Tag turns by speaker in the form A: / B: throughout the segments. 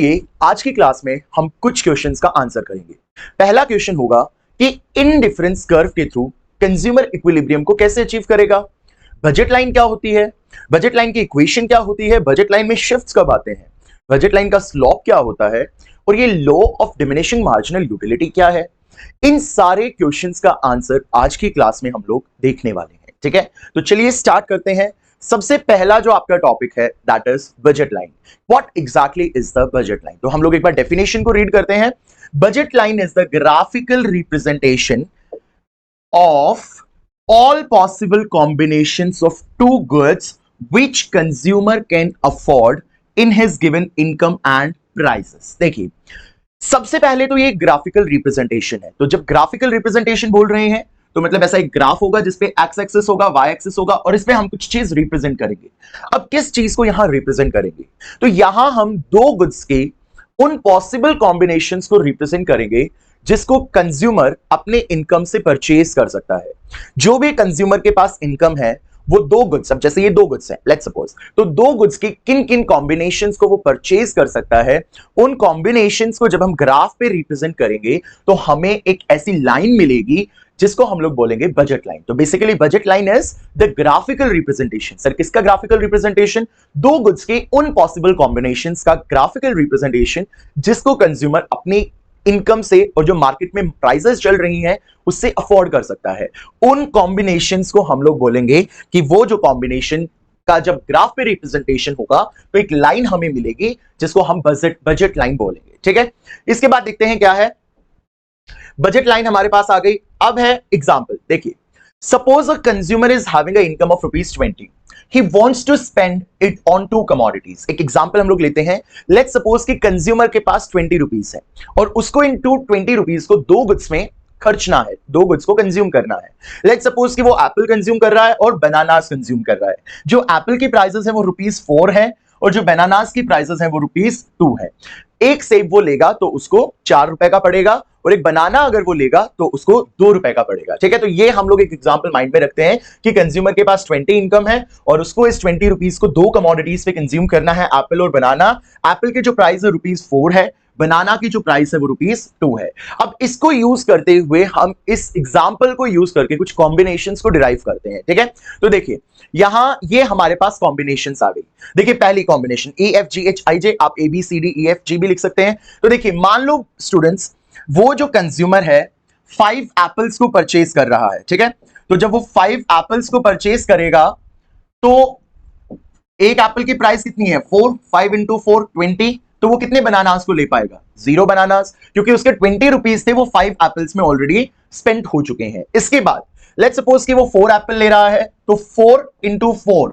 A: ये आज की क्लास में हम कुछ क्वेश्चंस का आंसर करेंगे। पहला क्वेश्चन होगा कि इनडिफरेंस कर्व के थ्रू कंज्यूमर इक्विलिब्रियम को कैसे अचीव करेगा। बजट लाइन क्या होती है, बजट लाइन की इक्वेशन क्या होती है, बजट लाइन में शिफ्ट्स कब आते हैं, बजट लाइन का स्लोप क्या होता है और ये law of diminishing marginal utility क्या है। इन सारे क्वेश्चंस का आंसर आज की क्लास में हम लोग देखने वाले हैं। ठीक है, तो चलिए स्टार्ट करते हैं। सबसे पहला जो आपका टॉपिक है that is budget line. What exactly is the budget line? तो हम लोग एक बार डेफिनेशन को रीड करते हैं। Budget line is the graphical representation of all possible combinations of two goods which consumer can afford in his given income and prices। देखिए, सबसे पहले तो ये ग्राफिकल रिप्रेजेंटेशन है। तो जब ग्राफिकल रिप्रेजेंटेशन बोल रहे हैं तो मतलब ऐसा एक ग्राफ होगा जिसपे एक्स एक्सिस होगा, वाई एक्सिस होगा और इसपे हम कुछ चीज रिप्रेजेंट करेंगे। अब किस चीज को यहां रिप्रेजेंट करेंगे? तो यहां हम दो गुड्स के उन पॉसिबल कॉम्बिनेशंस को रिप्रेजेंट करेंगे जिसको कंज्यूमर अपने इनकम से परचेज कर सकता है। जो भी कंज्यूमर के पास इनकम है वो दो गुड्स, अब जैसे ये दो गुड्स हैं लेट्स सपोज, तो दो गुड्स के किन किन कॉम्बिनेशंस को वो परचेज कर सकता है, उन कॉम्बिनेशंस को जब हम ग्राफ पे रिप्रेजेंट करेंगे तो हमें एक ऐसी लाइन मिलेगी जिसको हम लोग बोलेंगे बजट लाइन। तो basically budget line is the graphical representation. Sir किसका ग्राफिकल रिप्रेजेंटेशन? दो गुड्स के उन पॉसिबल कॉम्बिनेशंस का ग्राफिकल रिप्रेजेंटेशन जिसको कंज्यूमर अपनी इनकम से और जो मार्केट में प्राइसेस चल रही हैं उससे अफोर्ड कर सकता है। उन कॉम्बिनेशंस को हम लोग बोलेंगे कि वो जो कॉम्बिनेशन का जब ग्राफ पे रिप्रेजेंटेशन होगा तो एक लाइन हमें मिलेगी जिसको हम बजट लाइन बोलेंगे। ठीक है, इसके बाद देखते हैं क्या है। बजट लाइन हमारे पास आ गई। अब है एग्जांपल। देखिए, suppose a consumer is having a income of ₹20, he wants to spend it on two commodities। एक एग्जांपल हम लोग लेते हैं। लेट्स सपोज कि कंज्यूमर के पास ₹20 है और उसको इन ₹20 को दो गुड्स में खर्चना है, दो गुड्स को कंज्यूम करना है। लेट्स सपोज कि वो एप्पल कंज्यूम कर रहा है और बनानास कंज्यूम कर रहा है। जो एप्पल की प्राइसेस है वो ₹4 है और जो बनानास की प्राइसेस है वो ₹2 है। एक सेब वो लेगा तो उसको ₹4 का पड़ेगा और एक बनाना अगर वो लेगा तो उसको ₹2 का पड़ेगा। ठीक है, तो ये हम लोग एक एग्जांपल माइंड में रखते हैं कि कंज्यूमर के पास 20 इनकम है और उसको इस ₹20 को दो कमोडिटीज पे कंज्यूम करना है, एप्पल और बनाना। एप्पल की जो प्राइस है ₹4 है, बनाना की जो प्राइस है वो ₹2 है। अब इसको यूज करते हुए हम इस एग्जांपल को यूज करके कुछ कॉम्बिनेशंस को डिराइव करते हैं। ठीक है, तो देखिए यहां ये हमारे पास कॉम्बिनेशंस आ गई। देखिए पहली कॉम्बिनेशन EFGHIJ, आप ABCDEFG भी लिख सकते हैं। तो देखिए मान लो स्टूडेंट्स, वो जो कंज्यूमर है 5 एप्पल्स को परचेज कर रहा है। ठीक है, तो जब वो 5 एप्पल्स को परचेज करेगा तो एक एप्पल की प्राइस कितनी है? 4, 5 इंटू 4 20। तो वो कितने बनानास को ले पाएगा? 0 बनानास, क्योंकि उसके ₹20 थे वो 5 एप्पल्स में ऑलरेडी स्पेंड हो चुके हैं। इसके बाद लेट्स सपोज कि वो 4 एप्पल ले रहा है तो 4 इंटू 4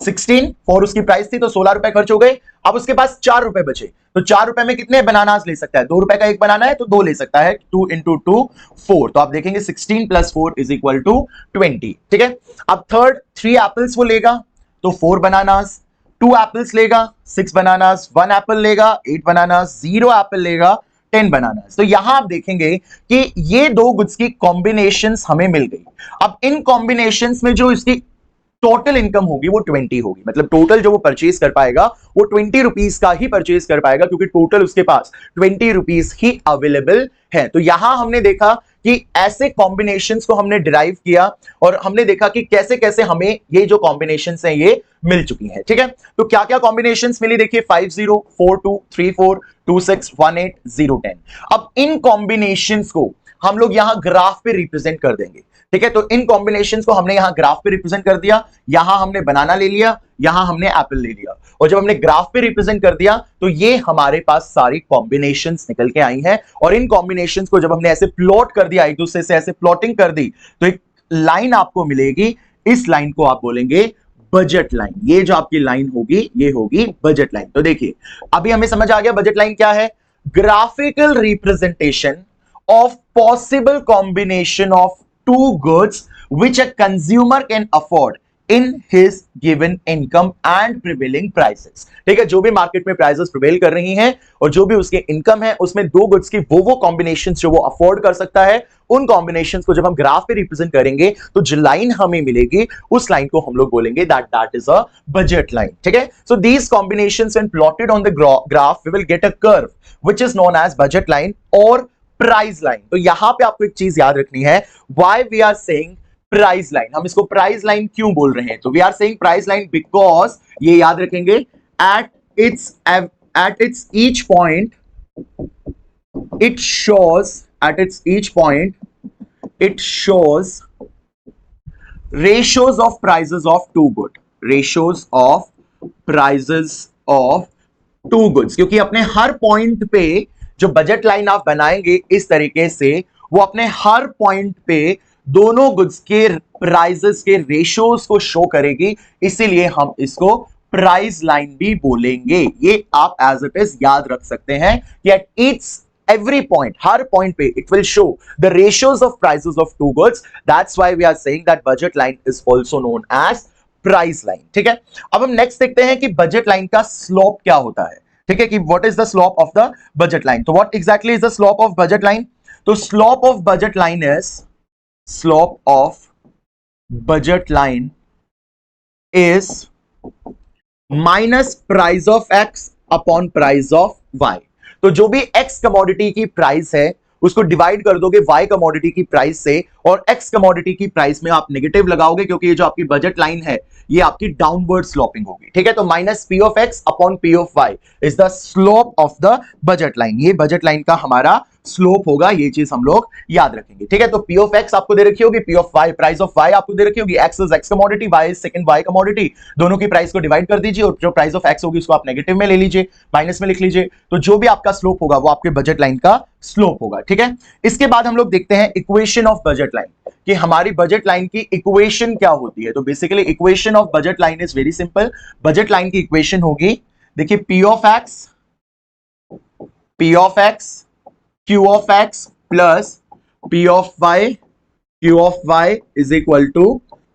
A: 16, 4 उसकी प्राइस थी तो ₹16 खर्च हो गए। अब उसके पास ₹4 बचे, तो ₹4 में कितने बनानास ले सकता है? ₹2 का एक बनाना है तो 2 ले सकता है। 2 इंटू 2 4, तो आप देखेंगे 16 प्लस 4 इज इक्वल टू 20। ठीक है, अब थर्ड 3 एप्पल्स वो लेगा तो 4 बनानास, 2 एप्पल्स लेगा 6 बनानास, 1 एप्पल लेगा 8 बनानास, 0 एप्पल लेगा 10 बनानास। तो यहां आप देखेंगे कि ये दो गुड्स की कॉम्बिनेशंस हमें मिल गई। अब इन कॉम्बिनेशंस में जो इसकी टोटल इनकम होगी वो 20 होगी, मतलब टोटल जो वो परचेज कर पाएगा वो ₹20 का ही परचेज कर पाएगा क्योंकि टोटल उसके पास ₹20 ही अवेलेबल है। तो यहां हमने देखा कि ऐसे कॉम्बिनेशंस को हमने डिराइव किया और हमने देखा कि कैसे कैसे हमें ये जो कॉम्बिनेशंस हैं ये मिल चुकी हैं। ठीक है, तो क्या क्या कॉम्बिनेशंस मिली? देखिए 50 42 34 26 18 0 10। अब इन कॉम्बिनेशंस को हम लोग यहां ग्राफ पे रिप्रेजेंट कर देंगे। ठीक है, तो इन कॉम्बिनेशंस को हमने यहां ग्राफ पे रिप्रेजेंट कर दिया। यहां हमने बनाना ले लिया, यहां हमने एप्पल ले लिया और जब हमने ग्राफ पे रिप्रेजेंट कर दिया तो ये हमारे पास सारी कॉम्बिनेशंस निकल के आई हैं। और इन कॉम्बिनेशंस को जब हमने ऐसे प्लॉट कर दिया, एक दूसरे से ऐसे प्लॉटिंग कर दी तो एक लाइन आपको मिलेगी। इस लाइन को आप बोलेंगे बजट लाइन। ये जो आपकी लाइन होगी ये होगी बजट लाइन। तो देखिए अभी हमें समझ आ गया बजट लाइन क्या है। Graphical representation of possible combination of two goods which a consumer can afford in his given income and prevailing prices. ठीक है, जो भी मार्केट में प्राइसेस प्रिवेल कर रही हैं और जो भी उसके इनकम है, उसमें दो गुड्स की वो कॉम्बिनेशंस जो वो अफोर्ड कर सकता है, उन कॉम्बिनेशंस को जब हम ग्राफ पे रिप्रेजेंट करेंगे तो जो लाइन हमें मिलेगी उस लाइन को हम लोग बोलेंगे that is a budget line. ठीक है, so these combinations when plotted on the graph we will get a curve which is known as budget line और प्राइस लाइन। तो यहां पे आपको एक चीज याद रखनी है, why we are saying price line. हम इसको प्राइस लाइन क्यों बोल रहे हैं? तो we are saying price line because ये याद रखेंगे at its each point it shows at its each point it shows ratios of prices of two goods, ratios of prices of two goods, क्योंकि अपने हर पॉइंट पे जो budget line आप बनाएंगे इस तरीके से वो अपने हर पॉइंट पे दोनों गुड्स के प्राइसेस के रेशियोज को शो करेगी, इसीलिए हम इसको प्राइस लाइन भी बोलेंगे। ये आप एज इट इज याद रख सकते हैं कि at each every point, her point पे it will show the ratios of prices of two goods. That's why we are saying that budget line is also known as price line. ठीक है, अब हम नेक्स्ट देखते हैं कि budget line का slope क्या होता है। ठीक है, कि what is the slope of the budget line? तो what exactly is the slope of budget line? तो slope of budget line is minus price of x upon price of y. तो जो भी x कमोडिटी की price है उसको divide कर दोगे y कमोडिटी की प्राइस से, और x कमोडिटी की प्राइस में आप नेगेटिव लगाओगे क्योंकि ये जो आपकी बजट लाइन है ये आपकी डाउनवर्ड स्लोपिंग होगी। ठीक है, तो minus p of x upon p of y is the slope of the budget line. ये बजट लाइन का हमारा स्लोप होगा, ये चीज हम लोग याद रखेंगे। ठीक है, तो p ऑफ x आपको दे रखी होगी, p of y price of y आपको दे रखी होगी, x is x commodity, y is second y commodity, दोनों की प्राइस को डिवाइड कर दीजिए और जो प्राइस ऑफ x होगी उसको आप नेगेटिव में ले लीजिए, माइनस में लिख लीजिए। तो जो भी आपका स्लोप होगा वो आपके बजट लाइन का स्लोप होगा। ठीक है, इसके बाद हम लोग देखते हैं इक्वेशन ऑफ बजट लाइन, कि हमारी बजट लाइन की इक्वेशन क्या होती है। तो basically equation of budget line is very simple. Budget line की इक्वेशन होगी, देखिए p of x q of x plus p of y q of y is equal to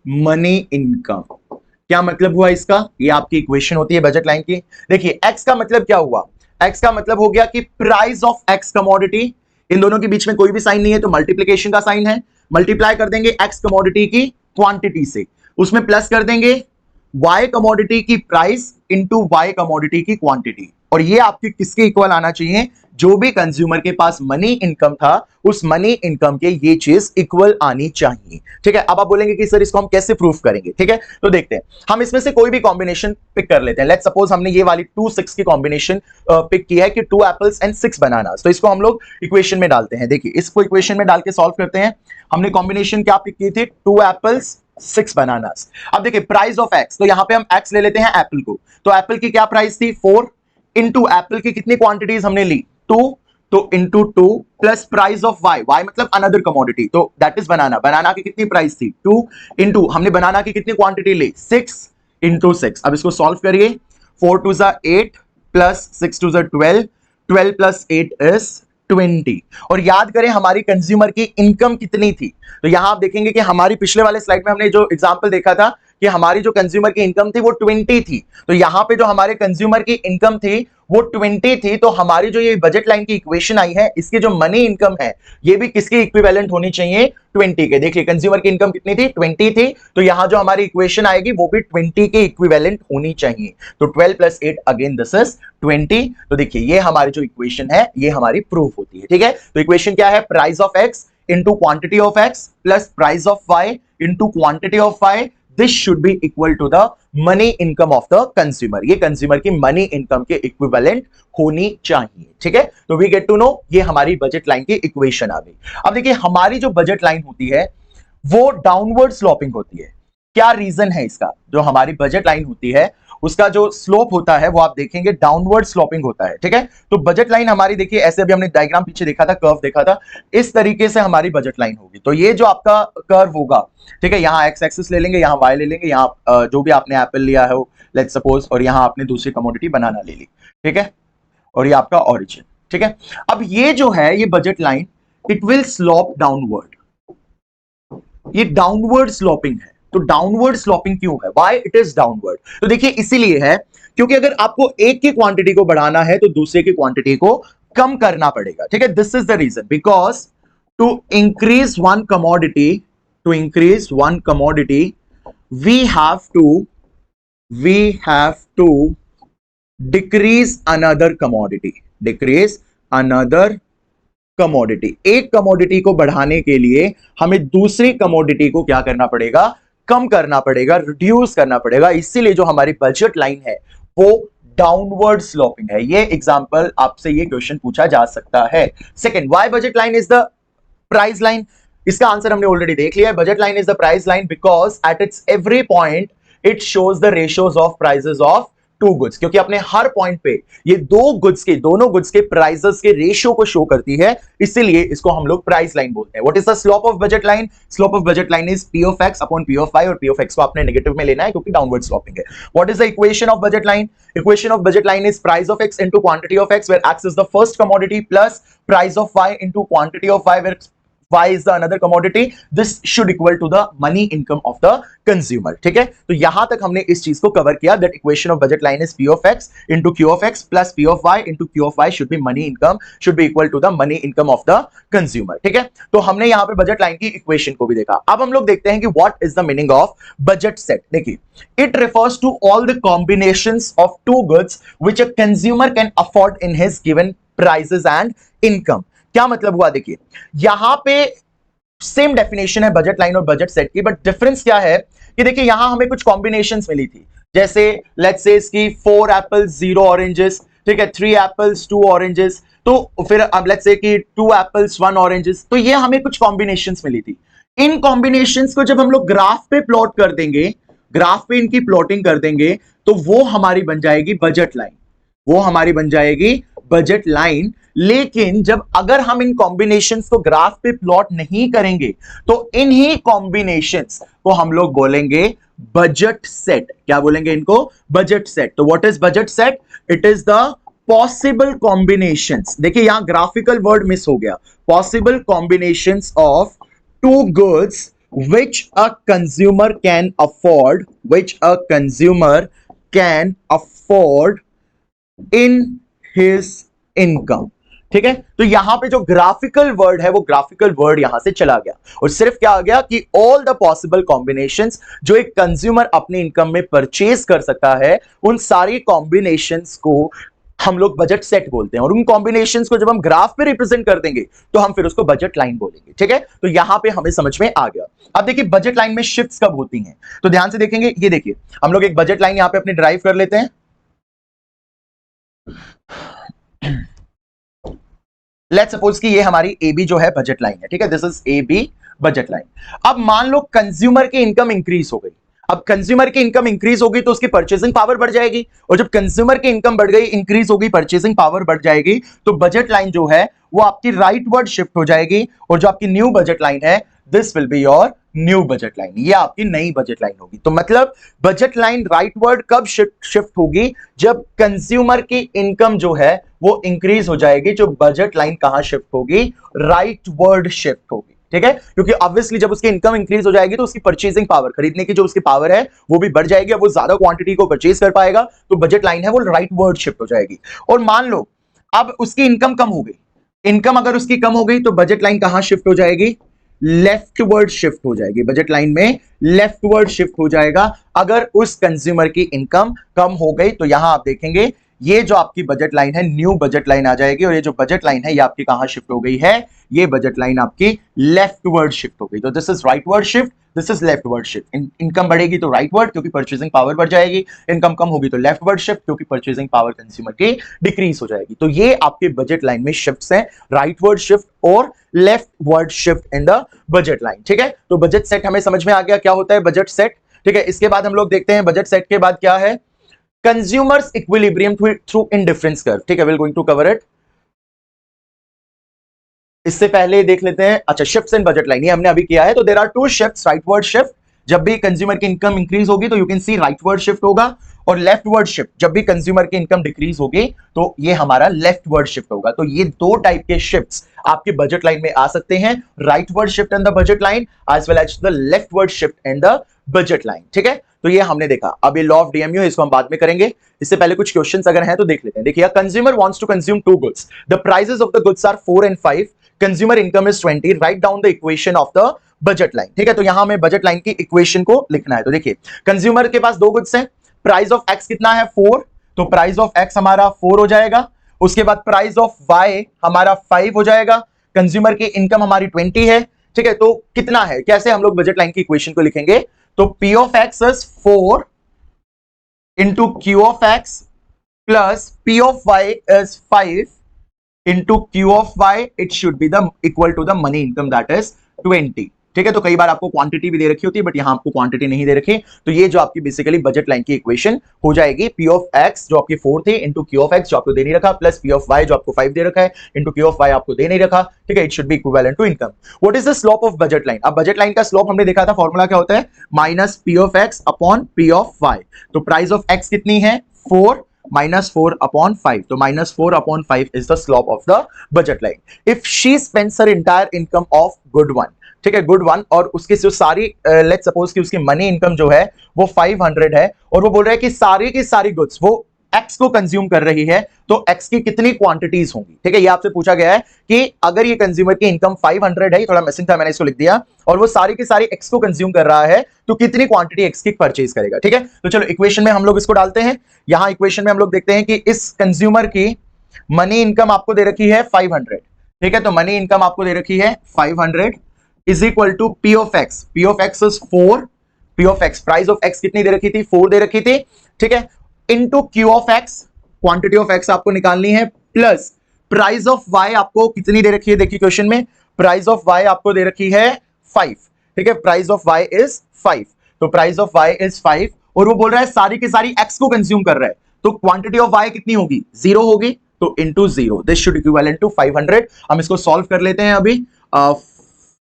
A: money income. क्या मतलब हुआ इसका? ये आपकी इक्वेशन होती है बजट लाइन की। देखिए x का मतलब क्या हुआ? x का मतलब हो गया कि प्राइस ऑफ x कमोडिटी, इन दोनों के बीच में कोई भी साइन नहीं है तो मल्टीप्लिकेशन का साइन है, मल्टीप्लाई कर देंगे x कमोडिटी की क्वांटिटी से, उसमें प्लस कर देंगे y कमोडिटी की प्राइस इनटू y कमोडिटी की क्वांटिटी, और ये आपके किसके इक्वल आना चाहिए? जो भी कंज्यूमर के पास मनी इनकम था उस मनी इनकम के ये चीज इक्वल आनी चाहिए। ठीक है, अब आप बोलेंगे कि सर इसको हम कैसे प्रूफ करेंगे? ठीक है, तो देखते हैं, हम इसमें से कोई भी कॉम्बिनेशन पिक कर लेते हैं। लेट्स सपोज हमने ये वाली 2 6 की कॉम्बिनेशन पिक की है कि 2 एप्पल्स एंड 6 बनानास, तो इसको हम लोग इक्वेशन में डालते हैं। देखिए, इसको इक्वेशन में डाल के सॉल्व करते हैं। हमने कॉम्बिनेशन क्या पिक की थी? 2 एप्पल्स 6 बनानास। अब देखिए प्राइस ऑफ एक्स, तो यहां पे हम एक्स ले लेते हैं एप्पल को, तो एप्पल की क्या प्राइस थी? 4 इंटू एप्पल की कितनी क्वांटिटीज हमने ली? 2, तो into 2 plus price of y, y मतलब अनदर कमोडिटी, तो दैट इज बनाना, बनाना की कितनी प्राइस थी? 2 इंटू हमने बनाना की कितनी क्वांटिटी ली? 6 इंटू 6। अब इसको सॉल्व करिए, 4 2 ज़ा 8 प्लस 6 2 ज़ा 12, 12 प्लस 8 इज 20। और याद करें हमारी कंज्यूमर की इनकम कितनी थी, तो यहां आप देखेंगे कि हमारी पिछले वाले स्लाइड में हमने जो एग्जांपल देखा था कि हमारी जो कंज्यूमर की इनकम थी वो 20 थी, तो यहां पे जो हमारे कंज्यूमर की इनकम थी वो 20 थी, तो हमारी जो ये बजट लाइन की इक्वेशन आई है इसकी जो मनी इनकम है ये भी किसकी इक्विवेलेंट होनी चाहिए? 20 के। देखिए कंज्यूमर की इनकम कितनी थी? 20 थी, तो यहां जो हमारी इक्वेशन आएगी वो भी 20 के इक्विवेलेंट होनी चाहिए। तो 12 प्लस 8 अगेन दिस इज 20। तो देखिए ये हमारी जो इक्वेशन है ये हमारी प्रूफ होती है। ठीक है, तो इक्वेशन क्या है? Price of X into quantity of X plus price of Y into quantity of Y, this should be equal to the money income of the consumer. ये कंज्यूमर की मनी इनकम के इक्विवेलेंट होनी चाहिए। ठीक है, तो वी गेट टू नो ये हमारी बजट लाइन की इक्वेशन आ गई। अब देखिए हमारी जो बजट लाइन होती है वो डाउनवर्ड स्लोपिंग होती है। क्या रीजन है इसका? जो हमारी बजट लाइन होती है उसका जो स्लोप होता है वो आप देखेंगे डाउनवर्ड स्लोपिंग होता है। ठीक है, तो बजट लाइन हमारी देखिए ऐसे, अभी हमने डायग्राम पीछे देखा था, कर्व देखा था, इस तरीके से हमारी बजट लाइन होगी। तो ये जो आपका कर्व होगा, ठीक है, यहाँ एक्स एक्सिस ले लेंगे, यहाँ वाई ले लेंगे, यहाँ जो भी आपने एप्पल लिया है लेट्स सपोज, और यहाँ आपने दूसरी कमोडिटी बनाना ले ली। ठीक है, और ये आपका ओरिजिन। ठीक है, अब ये जो है ये budget line it will slope downward, ये डाउनवर्ड स्लोपिंग है। तो डाउनवर्ड स्लोपिंग क्यों है? Why it is downward? तो देखिए इसीलिए है क्योंकि अगर आपको एक की क्वांटिटी को बढ़ाना है तो दूसरे की क्वांटिटी को कम करना पड़ेगा, ठीक है। This is the reason, because to increase one commodity, we have to decrease another commodity, एक कमोडिटी को बढ़ाने के लिए हमें दूसरी कमोडिटी को क्या करना पड़ेगा? कम करना पड़ेगा, रिड्यूस करना पड़ेगा। इसीलिए जो हमारी बजट लाइन है वो डाउनवर्ड स्लोपिंग है। ये एग्जांपल आपसे ये क्वेश्चन पूछा जा सकता है। Second, why budget line is the price line? इसका आंसर हमने ऑलरेडी देख लिया है। Budget line is the price line because at its every point it shows the ratios of prices of two goods, क्योंकि अपने हर पॉइंट पे ये दोनों गुड्स के प्राइसेस के रेशियो को शो करती है, इसीलिए इसको हम लोग प्राइस लाइन बोलते हैं। What is the slope of budget line? Slope of budget line is P of X upon P of Y, और पी ऑफ एक्स को आपने नेगेटिव में लेना है क्योंकि डाउनवर्ड स्लोपिंग है। What is the equation of budget line? Equation of budget line is price of X into quantity of X, where X is the first commodity, plus price of Y into quantity of Y, where Y is the another commodity. This should equal to the money income of the consumer. ठीक है, तो यहां तक हमने इस चीज को cover किया that equation of budget line is P of X into Q of X plus P of Y into Q of Y should be money income, should be equal to the money income of the consumer. ठीक है, तो हमने यहां पे budget line की equation को भी देखा। अब हम लोग देखते हैं कि what is the meaning of budget set। देखिए, it refers to all the combinations of two goods which a consumer can afford in his given prices and income। क्या मतलब हुआ? देखिए यहां पे सेम डेफिनेशन है बजट लाइन और budget set की, बट डिफरेंस क्या है कि देखिए यहां हमें कुछ कॉम्बिनेशंस मिली थी, जैसे लेट्स से इसकी 4 एप्पल्स 0 ऑरेंजेस, ठीक है, 3 एप्पल्स 2 ऑरेंजेस, तो फिर अब लेट्स से कि 2 एप्पल्स 1 ऑरेंजेस, तो ये हमें कुछ कॉम्बिनेशंस मिली थी। इन कॉम्बिनेशंस को जब हम लोग ग्राफ पे प्लॉट कर देंगे, ग्राफ पे इनकी प्लॉटिंग कर देंगे, तो वो हमारी बन जाएगी बजट लाइन, बजट लाइन। लेकिन जब अगर हम इन कॉम्बिनेशंस को ग्राफ पे प्लॉट नहीं करेंगे तो इन्हीं कॉम्बिनेशंस को हम लोग बोलेंगे बजट सेट। क्या बोलेंगे इनको? Budget set. तो what is budget set? It is the possible combinations, देखिए यहां ग्राफिकल वर्ड मिस हो गया, possible combinations of two goods which a consumer can afford in his income। ठीक है, तो यहां पे जो ग्राफिकल वर्ड है वो ग्राफिकल वर्ड यहां से चला गया और सिर्फ क्या आ गया कि ऑल द पॉसिबल कॉम्बिनेशंस जो एक कंज्यूमर अपने इनकम में परचेज कर सकता है, उन सारी कॉम्बिनेशंस को हम लोग बजट सेट बोलते हैं, और उन कॉम्बिनेशंस को जब हम ग्राफ पे रिप्रेजेंट कर देंगे तो हम फिर उसको बजट लाइन बोलेंगे। ठीक है, तो यहां पे हमें समझ में आ गया। अब देखिए बजट लाइन में शिफ्ट्स कब होती हैं, तो ध्यान से देखेंगे। ये देखिए हम लोग एक बजट लाइन यहां पे अपने ड्राइव कर लेते हैं। लेट्स सपोज कि ये हमारी ए बी जो है बजट लाइन है, ठीक है, this is A B budget line. अब मान लो कंज्यूमर की इनकम इंक्रीज हो गई, अब कंज्यूमर की इनकम इंक्रीज होगी तो उसकी परचेसिंग पावर बढ़ जाएगी, और जब कंज्यूमर की इनकम बढ़ गई, इंक्रीज होगी, परचेसिंग पावर बढ़ जाएगी, तो बजट लाइन जो है वो आपकी राइटवर्ड शिफ्ट हो जाएगी, और जो आपकी न्यू बजट लाइन है this will be your new budget line, ये आपकी नई बजट लाइन होगी। तो मतलब बजट लाइन राइटवर्ड कब शिफ्ट होगी? जब कंज्यूमर की इनकम जो है वो इंक्रीज हो जाएगी। जो बजट लाइन कहां शिफ्ट होगी? राइटवर्ड शिफ्ट होगी। ठीक है, क्योंकि ऑब्वियसली जब उसकी इनकम इंक्रीज हो जाएगी तो उसकी परचेसिंग पावर, खरीदने की जो उसकी पावर है वो भी बढ़ जाएगी, अब वो ज्यादा क्वांटिटी को परचेज कर पाएगा, तो बजट लाइन है वो राइटवर्ड शिफ्ट हो जाएगी। और मान लो अब उसकी इनकम कम हो गई, इनकम अगर उसकी कम हो गई तो बजट लाइन कहां शिफ्ट हो जाएगी? लेफ्टवर्ड शिफ्ट हो जाएगी, बजट लाइन में लेफ्टवर्ड शिफ्ट हो जाएगा अगर उस कंज्यूमर की इनकम कम हो गई। तो यहां आप देखेंगे ये जो आपकी बजट लाइन है न्यू बजट लाइन आ जाएगी, और ये जो बजट लाइन है ये आपकी कहां शिफ्ट हो गई है? ये बजट लाइन आपकी लेफ्टवर्ड शिफ्ट हो गई। तो this is rightward shift, this is leftward shift. Income बढ़ेगी तो राइटवर्ड क्योंकि परचेसिंग पावर बढ़ जाएगी, इनकम कम होगी तो लेफ्टवर्ड शिफ्ट क्योंकि परचेसिंग पावर कंज्यूमर की डिक्रीज हो जाएगी। तो ये आपके बजट लाइन में शिफ्ट्स हैं, राइटवर्ड शिफ्ट और leftward shift in the budget line. ठीक है, तो बजट सेट हमें समझ में आ गया क्या होता है बजट सेट। ठीक है, इसके बाद हम लोग देखते हैं बजट सेट के बाद क्या है? Consumer's equilibrium through indifference curve. ठीक है, we will going to cover it. इससे पहले देख लेते हैं, अच्छा शिफ्ट्स इन बजट लाइन, ये हमने अभी किया है। तो there are two shifts, rightward shift, जब भी कंज्यूमर की इनकम इंक्रीज होगी तो you can see rightward shift होगा, और लेफ्टवर्ड शिफ्ट, जब भी कंज्यूमर की इनकम डिक्रीज होगी तो ये हमारा लेफ्टवर्ड शिफ्ट होगा। तो ये दो टाइप के शिफ्ट्स आपके बजट लाइन में आ सकते हैं, rightward shift in the budget line as well as the leftward shift in the budget line. ठीक है, तो ये हमने देखा। अब ये लॉ ऑफ डीएमयू इसको हम बाद में करेंगे, इससे पहले कुछ क्वेश्चंस अगर हैं तो देख लेते हैं। देखिए, consumer wants to consume two goods, the prices of the goods are 4 and 5, consumer income is 20, write down the equation of the budget line. ठीक है, तो यहां हमें बजट लाइन की इक्वेशन को लिखना है। तो देखिए, कंज्यूमर के पास दो गुड्स हैं, प्राइस ऑफ एक्स कितना है 4, तो प्राइस ऑफ एक्स हमारा 4 हो जाएगा। उसके बाद प्राइस ऑफ वाई हमारा 5 हो जाएगा। कंज्यूमर की इनकम हमारी 20 है। ठीक है, तो कितना है, कैसे हम लोग बजट लाइन की इक्वेशन को लिखेंगे, तो P of x is 4 into Q of x plus P of y is 5 into Q of y, it should be the equal to the money income that is 20। ठीक है, तो कई बार आपको quantity भी दे रखी होती है, बट यहां आपको क्वांटिटी नहीं दे रखी, तो ये जो आपकी बेसिकली बजट लाइन की इक्वेशन हो जाएगी, P of x जो आपकी 4 थी इंटू Q of x जो आपको दे नहीं रखा, प्लस P of y जो आपको 5 दे रखा है इंटू Q of y आपको दे नहीं रखा। ठीक है, it should be equivalent to income. What is the slope of budget line? अब बजट लाइन का स्लोप हमने देखा था, फॉर्मूला क्या होता है, minus P of x upon P of y। तो प्राइस ऑफ x कितनी है 4 minus 4 upon 5, तो minus 4 upon 5 is the slope of the budget line. If she spends her entire income of good one, ठीक है, good one, और उसकी जो सारी लेट्स सपोज कि उसकी मनी इनकम जो है वो 500 है, और वो बोल रहा है कि सारी की सारी गुड्स वो एक्स को कंज्यूम कर रही है, तो एक्स की कितनी क्वांटिटीज होंगी। ठीक है, ये आपसे पूछा गया है कि अगर ये कंज्यूमर की इनकम 500 है, थोड़ा मिसिंग था मैंने इसको लिख दिया, और वो सारी की सारी एक्स को कंज्यूम कर रहा है, तो कितनी क्वांटिटी एक्स की परचेज करेगा। ठीक है, तो चलो इक्वेशन में हम लोग इसको डालते हैं। यहां इक्वेशन में हम लोग देखते हैं कि इस कंज्यूमर की मनी इनकम आपको दे रखी है 500। ठीक है, तो मनी इनकम आपको दे रखी है 500 is equal to P of x, P of x is 4, P of x price of x कितनी दे रखी थी 4 दे रखी थी। ठीक है, into Q of x, quantity of x आपको निकालनी है, प्लस प्राइस ऑफ y आपको कितनी दे रखी है, देखिए क्वेश्चन में प्राइस ऑफ y आपको दे रखी है 5। ठीक है, प्राइस ऑफ y इज 5, तो प्राइस ऑफ y इज 5, और वो बोल रहा है सारी की सारी x को कंज्यूम कर रहा है, तो क्वांटिटी ऑफ y कितनी होगी 0 होगी, तो into 0, this should equivalent to 500। हम इसको सॉल्व कर लेते हैं अभी।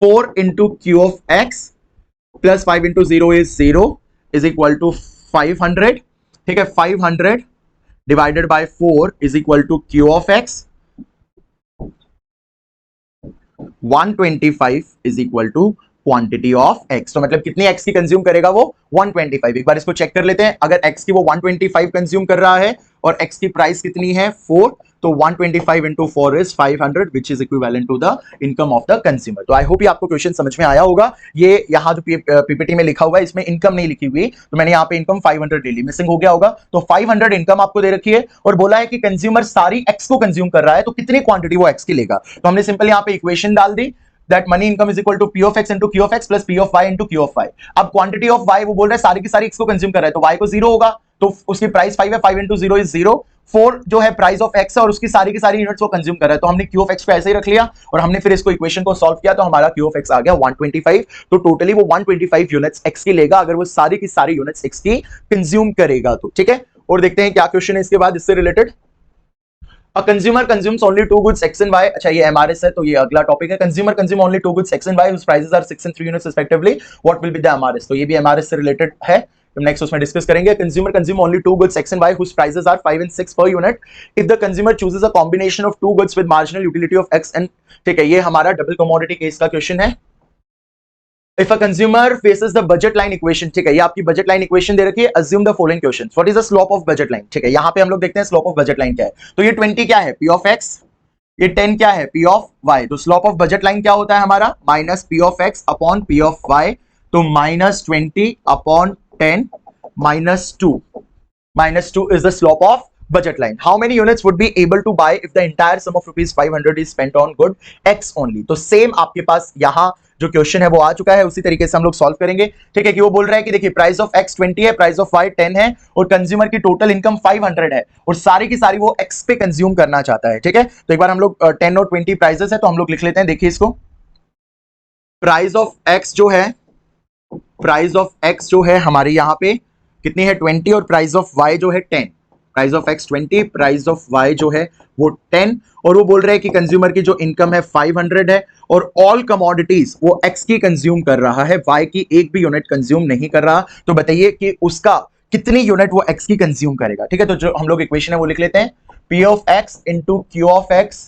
A: 4 into Q of x plus 5 into 0 is 0 is equal to 500। ठीक है, 500 divided by 4 is equal to Q of x, 125 is equal to quantity of x। तो मतलब कितनी x की कंज्यूम करेगा वो 125। एक बार इसको चेक कर लेते हैं, अगर x की वो 125 कंज्यूम कर रहा है और x की प्राइस कितनी है 4, तो 125 into 4 is 500 which is equivalent to the income of the consumer। तो आई होप ये आपको क्वेश्चन समझ में आया होगा। ये यहाँ जो पीपीटी में लिखा हुआ है इसमें इनकम नहीं लिखी हुई, तो मैंने यहाँ पे इनकम 500 ले ली, मिसिंग हो गया होगा। तो 500 इनकम आपको दे रखी है और बोला है कि कंज्यूमर सारी एक्स को कंज्यूम कर रहा है, तो कितनी क्वांटिटी वो एक्स की लेगा। तो हमने सिंपल यहाँ पे इक्वेशन डाल दी, that money income is equal to P of x into Q of x plus P of y into Q of y। अब क्वांटिटी ऑफ y वो बोल रहा है सारी की सारी x को कंज्यूम कर रहा है, तो y को 0 होगा, तो उसकी प्राइस 5 है, 5 into 0 is 0। 4 जो है प्राइस ऑफ x है और उसकी सारी की सारी यूनिट्स वो कंज्यूम कर रहा है, तो हमने Q of x को ऐसे ही रख लिया और हमने फिर इसको इक्वेशन को सॉल्व किया, तो हमारा Q of x आ गया 125। तो टोटली वो 125 यूनिट्स x की लेगा अगर वो सारी की सारी यूनिट्स x की कंज्यूम करेगा तो। ठीक है, और देखते हैं क्या क्वेश्चन है इसके बाद इससे related. A consumer consumes only two goods x and y। अच्छा ये MRS है, तो ये अगला टॉपिक है। Consumer consume only two goods x and y whose prices are 6 and 3 units respectively। What will be the MRS? तो ये भी MRS से रिलेटेड है, तो नेक्स्ट उसमें डिस्कस करेंगे। Consumer consume only two goods x and y whose prices are 5 and 6 per unit if the consumer chooses a combination of two goods with marginal utility of x and। ठीक है, ये हमारा double commodity case का question है। If a consumer faces the budget line equation, ठीक है, ये आपकी बजट लाइन इक्वेशन दे रखी है। Assume the following questions। What is the slope of budget line? ठीक है, यहाँ पे हम लोग देखते हैं स्लोप ऑफ बजट लाइन क्या है। तो ये 20 क्या है P of x, ये 10 क्या है P of y। तो स्लोप ऑफ बजट लाइन क्या होता है हमारा minus P of x upon P of y, तो minus 20 upon 10 minus 2 is the slope of budget line। How many units would be able to buy if the entire sum of rupees 500 is spent on good x only। तो same आपके पास यहाँ जो question है वो आ चुका है, उसी तरीके से हम लोग सॉल्व करेंगे। ठीक है, कि वो बोल रहा है कि देखिए प्राइस ऑफ x 20 है, प्राइस ऑफ y 10 है और कंज्यूमर की टोटल इनकम 500 है और सारी की सारी वो x पे कंज्यूम करना चाहता है। ठीक है, तो एक बार हम लोग 10 और 20 प्राइसेस है तो हम लोग लिख लेते हैं। देखिए इसको, प्राइस ऑफ x जो है, प्राइस ऑफ x जो है हमारी यहाँ पे कितनी है 20 और प्राइस ऑफ y जो है 10। Price of x 20, price of y जो है वो 10, और वो बोल रहे हैं कि कंज्यूमर की जो इनकम है 500 है और ऑल कमोडिटीज वो x की कंज्यूम कर रहा है, y की एक भी यूनिट कंज्यूम नहीं कर रहा। तो बताइए कि उसका कितनी यूनिट वो x की कंज्यूम करेगा। ठीक है, तो जो हम लोग इक्वेशन है वो लिख लेते हैं, P of x into Q of x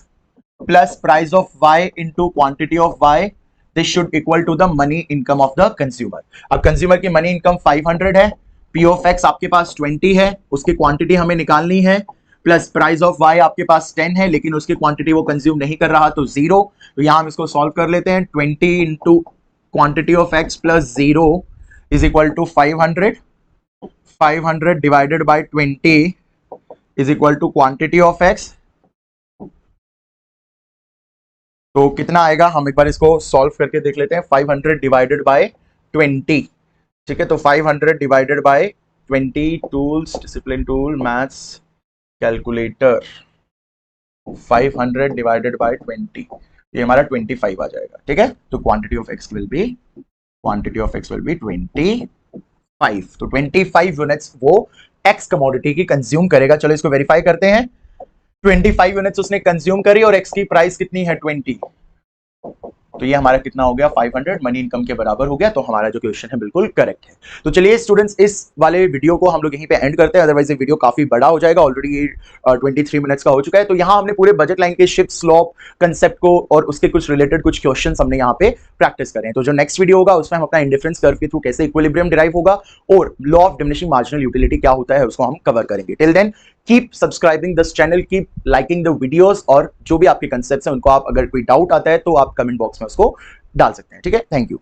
A: plus price of y into quantity of y, this should equal to the money income of the consumer. अब कंज्यूमर की मनी इनकम 500 है, P ऑफ x आपके पास 20 है, उसकी quantity हमें निकालनी है, plus price of y आपके पास 10 है लेकिन उसकी क्वांटिटी वो कंज्यूम नहीं कर रहा तो 0। तो यहां हम इसको सॉल्व कर लेते हैं, 20 into quantity of x plus 0 is equal to 500, 500 divided by 20 is equal to quantity of x। तो कितना आएगा, हम एक बार इसको सॉल्व करके देख लेते हैं, 500 डिवाइडेड बाय 20। ठीक है, तो 500 divided by 20, tools, discipline tool, maths calculator, 500 divided by 20, ये हमारा 25 आ जाएगा। ठीक है, तो quantity of x will be 25। तो 25 यूनिट्स वो x कमोडिटी की कंज्यूम करेगा। चलो इसको वेरीफाई करते हैं, 25 यूनिट्स उसने कंज्यूम करी और x की प्राइस कितनी है 20, तो ये हमारा कितना हो गया 500 मनी इनकम के बराबर हो गया। तो हमारा जो क्वेश्चन है बिल्कुल करेक्ट है। तो चलिए स्टूडेंट्स, इस वाले वीडियो को हम लोग यहीं पे एंड करते हैं, अदरवाइज ये वीडियो काफी बड़ा हो जाएगा, ऑलरेडी 23 मिनट्स का हो चुका है। तो यहाँ हमने पूरे बजट लाइन के शिफ्ट स्लॉप कंसेप्ट को और उसके कुछ रिलेटेड कुछ क्वेश्चन हमने यहाँ पे प्रैक्टिस करें। तो जो नेक्स्ट वीडियो होगा उसमें हम अपना इंडिफरेंस कर्व के थ्रू कैसे इक्विलिब्रियम डिराइव होगा और law of diminishing marginal utility क्या होता है उसको हम कवर करेंगे। Till then keep subscribing this channel, keep liking the videos, और जो भी आपके कंसेप्ट्स हैं उनको आप अगर कोई डाउट आता है तो आप कमेंट बॉक्स में उसको डाल सकते हैं। ठीक है, थैंक यू।